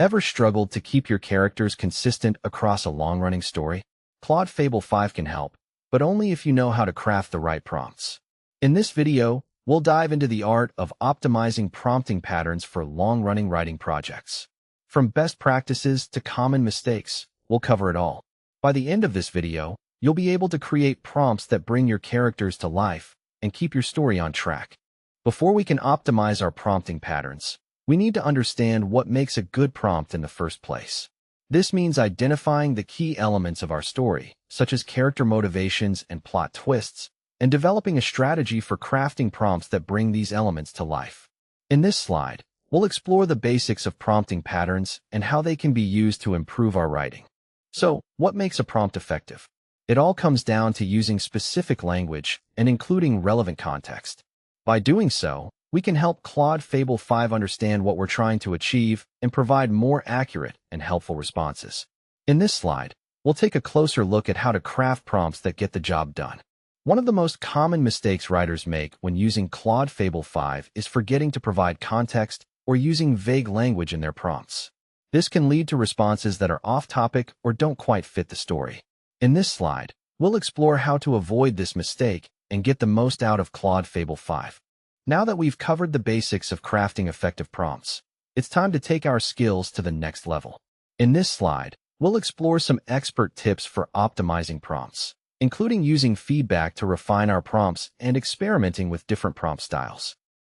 Ever struggled to keep your characters consistent across a long-running story? Claude Fable 5 can help, but only if you know how to craft the right prompts. In this video, we'll dive into the art of optimizing prompting patterns for long-running writing projects. From best practices to common mistakes, we'll cover it all. By the end of this video, you'll be able to create prompts that bring your characters to life and keep your story on track. Before we can optimize our prompting patterns, we need to understand what makes a good prompt in the first place. This means identifying the key elements of our story, such as character motivations and plot twists, and developing a strategy for crafting prompts that bring these elements to life. In this slide, we'll explore the basics of prompting patterns and how they can be used to improve our writing. So, what makes a prompt effective? It all comes down to using specific language and including relevant context. By doing so, we can help Claude Fable 5 understand what we're trying to achieve and provide more accurate and helpful responses. In this slide, we'll take a closer look at how to craft prompts that get the job done. One of the most common mistakes writers make when using Claude Fable 5 is forgetting to provide context or using vague language in their prompts. This can lead to responses that are off-topic or don't quite fit the story. In this slide, we'll explore how to avoid this mistake and get the most out of Claude Fable 5. Now that we've covered the basics of crafting effective prompts, it's time to take our skills to the next level. In this slide, we'll explore some expert tips for optimizing prompts, including using feedback to refine our prompts and experimenting with different prompt styles.